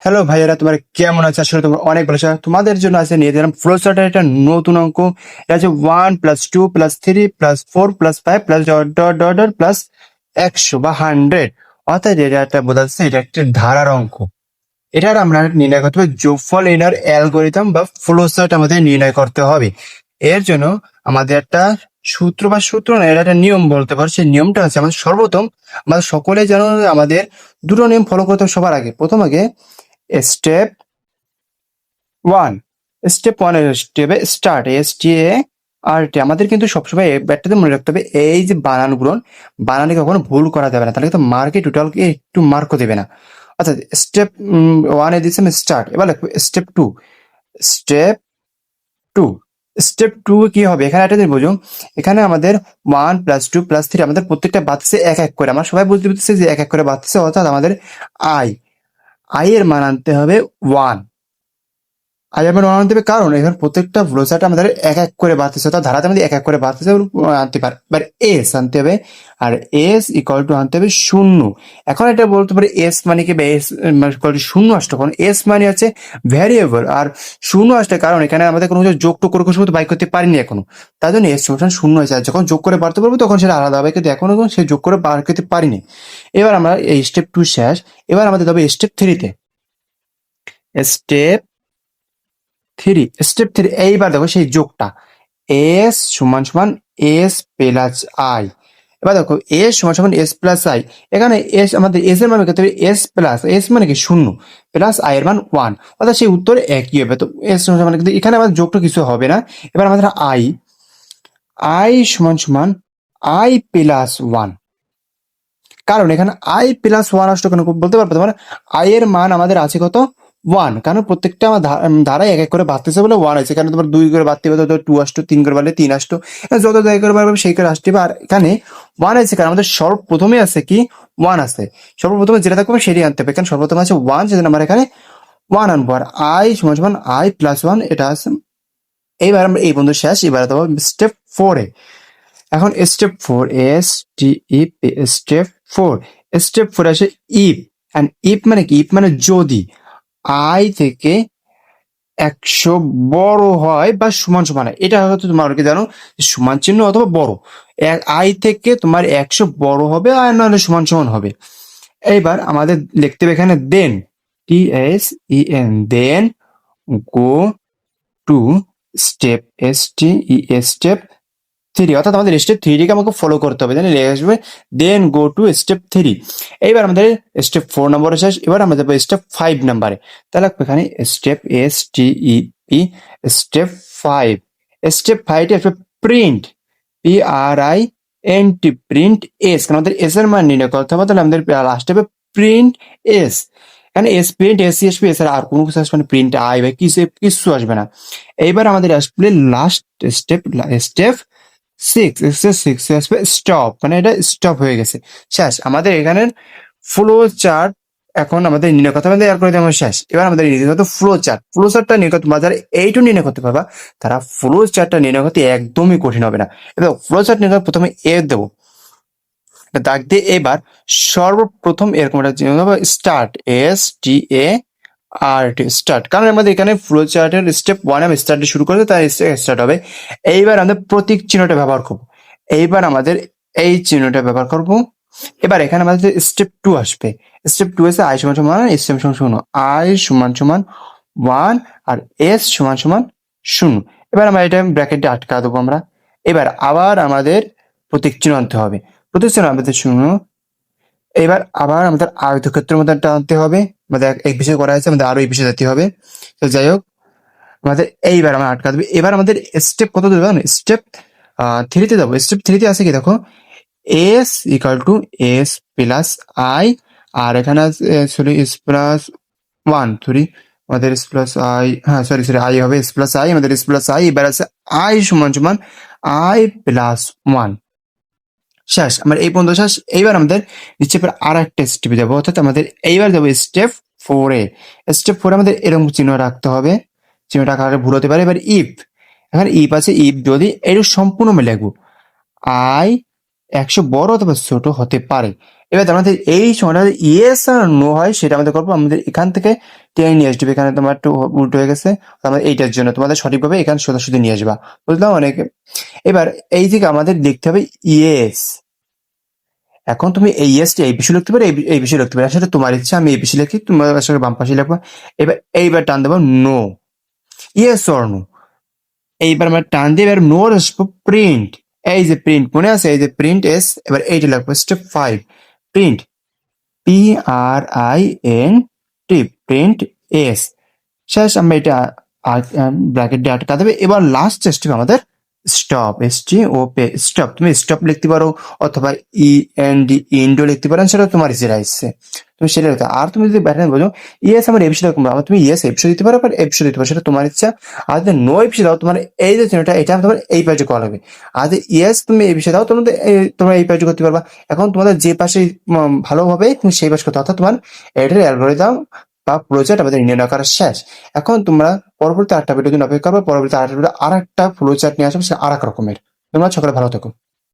Hello ভাইয়েরা, তোমার কেমন আছে? আসলে তোমার অনেক ভালো আছে। তোমাদের জন্য আছে নিয়ে দিলাম ফ্লো চার্টের একটা নতুন অঙ্ক। এটা হচ্ছে 1+2+3+4+5 dot dot dot dot plus 100 বা 100। অর্থাৎ এটা একটা বোঝাচ্ছে এটা একটা ধারার অঙ্ক। এটার আমরা নির্ণয় করতে হবে যোগফল এর অ্যালগোরিদম বা ফ্লো চার্ট আমাদের নির্ণয় করতে হবে। এর জন্য আমাদের একটা সূত্র না, এটা একটা নিয়ম বলতে পারো। সেই নিয়মটা আছে আমাদের সর্বপ্রথম আমাদের সকলে যেন আমাদের দুটো নিয়ম ফলো করতে হবে সবার আগে। প্রথম আগে স্টেপ ওয়ান, স্টেপ ওয়ানের স্টেপে স্টার্ট, START। আমাদের কিন্তু সবসময় ব্যাটটাতে মনে রাখতে হবে এই যে বানানগুলো, বানানে কখনো ভুল করা যাবে না, তাহলে কিন্তু মার্কে টোটালকে একটু মার্কও দেবে না। অর্থাৎ স্টেপ ওয়ানে দিচ্ছি আমি স্টার্ট। এবার লিখবো step two. Step two step two কি হবে? এখানে একটা জিনিস বুঝুন, এখানে আমাদের 1+2+3 আমাদের প্রত্যেকটা বাড়তেছে এক এক করে। আমরা সবাই বুঝতে পারতেছি যে এক এক করে বাড়তেছে, অর্থাৎ আমাদের আই আই এর মান আনতে হবে 1। আয়ারম্যান ওয়ান আনতে হবে, কারণ এখানে প্রত্যেকটা ফ্লোচার্ট আমাদের এক এক করে বাড়তেছে, অর্থাৎ ধারাতে আমাদের এক এক করে বাড়তেছে আনতে পারে। এবার এস আনতে হবে, আর এস ইকুয়াল টু আনতে হবে 0। এখন এটা বলতে পারি এস মানে কি, বা এস ইকুয়াল টু 0 আসতো, কারণ এস মানে হচ্ছে ভ্যারিয়েবল, আর 0 আসতে কারণ এখানে আমাদের কোনো কিছু যোগ টোগ করে কোনো সময় বাইর করতে পারিনি এখনো, তার জন্য এস সমান 0 হয়েছে। আর যখন যোগ করে বাড়তে পারবো তখন সেটা আলাদা হবে, কিন্তু এখনো সে যোগ করে বার করতে পারিনি। এবার আমরা এই স্টেপ টু শেষ, এবার আমাদের যাবে স্টেপ থ্রিতে। স্টেপ স্টেপ থ্রি, এইবার দেখো সেই যোগটা এস সমান সমান এস প্লাস আই। এবার দেখো এস সমান সমান এস প্লাস আই। এখানে এস আমাদের এস এর মান কত হবে? এস প্লাস এস মানে কি 0 প্লাস আই এর মান 1, অর্থাৎ সেই উত্তর একই হবে। তো এস সমান সমান, কিন্তু এখানে আমাদের যোগটা কিছু হবে না। এবার আমাদের আই আই সমান সমান আই প্লাস 1, কারণ এখানে আই প্লাস 1 আসতো কেন বলতে পারবো তোমার? আই এর মান আমাদের আছে কত? 1, কারণ প্রত্যেকটা আমার ধারায় এক এক করে বাড়তেছে বলে 1 আছে। এখানে তোমার 2 করে বাড়তে হবে তো 2 আসতো, 3 করে বাড়লে 3 আসতো, যত জায়গায় করে বাড়বে সেই করে আসতে হবে। আর এখানে 1 আছে, কারণ আমাদের সর্বপ্রথমে আছে কি 1 আছে। সর্বপ্রথমে যেটা থাকবে সেটাই আনতে হবে, কারণ সর্বপ্রথম আছে 1, সেজন্য আমরা এখানে 1 আনবো। আর আই সমান সমান আই প্লাস 1 এটা আছে। এইবার আমরা এই বন্ধু শেষ। এবার দেবো স্টেপ 4-এ। এখন স্টেপ 4, স্টেপ 4, স্টেপ 4 আসে ইফ। এন্ড ইফ মানে কি? ইফ মানে যদি আই থেকে 100 বড় হয় বা সমান সমান হয়, এটা হয়তো তোমার কি জানো, সমান চিহ্ন অথবা বড়। আই থেকে তোমার 100 বড় হবে আর নাহলে সমান সমান হবে। এইবার আমাদের লিখতে হবে এখানে দেন, TSEN, go to step, step 3, অর্থাৎ আমাদের স্টেপ 3 আমাকে ফলো করতে হবে, জানি লেগে আসবে দেন গো টু স্টেপ 3। এইবার আমাদের স্টেপ 4 নম্বরে শেষ। এবার আমরা যাবো স্টেপ 5 নাম্বারে। তাহলে এখানে স্টেপ STEP, স্টেপ 5। স্টেপ 5 আসবে প্রিন্ট, PRINT, প্রিন্ট এস, কারণ আমাদের এস এর মান নির্ণয় করতে হবে। তাহলে আমাদের লাস্ট হবে প্রিন্ট এস। এখানে এস প্রিন্ট এস আসবে, এছাড়া আর কোনো কিছু আসবে না, প্রিন্ট আই বা কিছু আসবে না। এইবার আমাদের আসবে লাস্ট স্টেপ, স্টেপ 6 আসবে স্টপ, মানে এটা স্টপ হয়ে গেছে, শেষ আমাদের এখানে ফ্লো চার্ট। এখন আমাদের নির্ণয় করতে হবে অ্যালগরিদম শেষ। এবার আমাদের নির্ণয় করতে ফ্লো চার্টটা নির্ণয় করতে, যারা এইটু নির্ণয় করতে পারবা তারা ফ্লো চার্টটা নির্ণয় করতে একদমই কঠিন হবে না। এবার ফ্লো চার্ট নির্ণয় প্রথমে এ দেবো, দাগ দিয়ে এবার সর্বপ্রথম এরকম একটা স্টার্ট, START, স্টার্ট, কারণ আমাদের এখানে ফ্লো চার্টের স্টেপ 1 আমি স্টার্ট শুরু করতে, তাই স্টার্ট হবে। এইবার আমাদের প্রতীক চিহ্নটা ব্যবহার করব। এইবার আমাদের এই চিহ্নটা ব্যবহার করব। এবার এখানে আমাদের স্টেপ 2 আসবে। স্টেপ 2 এসে আই সমান সমান এস সমান সমান 0, আই সমান সমান 1 আর এস সমান সমান 0। এবার আমরা এটা ব্র্যাকেটে আটকা দেবো আমরা। এবার আবার আমাদের প্রতীক চিহ্ন আনতে হবে। প্রতীক চিহ্ন আমাদের 0। এবার আবার আমাদের আয়তক্ষেত্রের মধ্যে টানতে হবে। আমাদের এক বিষয় করা হয়েছে, আমাদের আরো এই বিষয়ে যেতে হবে। তো যাই হোক, আমাদের এইবার আমরা আটকা দেবে। এবার আমাদের স্টেপ কত দেবো? স্টেপ 3-তে যাবো। স্টেপ 3-তে আছে কি দেখো, s equal to s plus i, আর এখানে সরি এস প্লাস 1, সরি আমাদের এস প্লাস আই, হ্যাঁ সরি আই হবে এস প্লাস আই, আমাদের এস প্লাস আই। এবার আছে আই সমান সমান আই প্লাস 1, শেষ আমার এই পর্যন্ত শেষ। এইবার আমাদের নিচে আর একটা স্টেপে যাবো, অর্থাৎ আমাদের এইবার যাবো স্টেপ 4-এ। স্টেপ 4 আমাদের এরকম চিহ্ন রাখতে হবে, চিহ্নটা কারণে ভুল হতে পারে। এবার ইফ, এখানে ইফ আছে, ইফ যদি এটা সম্পূর্ণ আমি লিখবো আই 100 বড় অথবা ছোট হতে পারে। এবার আমাদের এই সময়টা ইয়েস আর নো হয় সেটা আমাদের করবো। আমাদের এখান থেকে টেনে নিয়ে আসবে, এখানে তোমার একটু উল্টো হয়ে গেছে, আমার এইটার জন্য তোমাদের সঠিকভাবে এখানে সোজাসুজি নিয়ে আসবা, বুঝলাম অনেক। এবার এই দিকে আমাদের দেখতে হবে ইয়েস। এখন তুমি এই ইয়েসটা এই বিষয়ে লিখতে পারো, এই বিষয়ে লিখতে পারো, আসলে তোমার ইচ্ছা, আমি এই বিষয়ে লিখি, তোমার আসলে বাম পাশে লিখবো। এইবার টান দেবো নো, ইয়েস অর নো। এইবার আমরা টান দিয়ে এবার নো আসবো প্রিন্ট। এই যে প্রিন্ট মনে আছে, এই যে প্রিন্ট এস, এবার এইটা লাগবে step 5, print, PRINT, print S. শেষ, আমরা এটা ব্র্যাকেট দিয়ে আটকা দেবে। এবার লাস্ট স্টেপ আমাদের স্টপ, STOP, স্টপ। তুমি স্টপ লিখতে পারো অথবা ইন্ডো লিখতে পারো, সেটা তোমার ইচ্ছে রাইছে, তুমি সেটা লিখতে। আর তুমি যদি ব্যাটার বলো ইয়েস আমার এপিসোড এরকম, আমার তুমি ইয়েস এপিসোড দিতে পারো, বা এপিসোড দিতে পারো, সেটা তোমার ইচ্ছা। আর যদি নো এপিসোড দাও, তোমার এই যে চিহ্নটা, এটা তোমার এই পেজে কল হবে। আর যদি ইয়েস তুমি এপিসোড দাও, তোমাদের তোমরা এই পেজে করতে পারবা। এখন তোমাদের যে পাশে ভালো হবে তুমি সেই পাশ করতে, অর্থাৎ তোমার এটার অ্যালগরিদম বা প্রজেক্ট আমাদের নির্ণয় করা শেষ। এখন তোমরা পরবর্তী আরেকটা ভিডিও দিন অপেক্ষা করবে, পরবর্তী আরেকটা ভিডিও আরেকটা ফ্লো চার্ট নিয়ে আসবে, সে আর এক রকমের। তোমরা সকলে ভালো থেকো।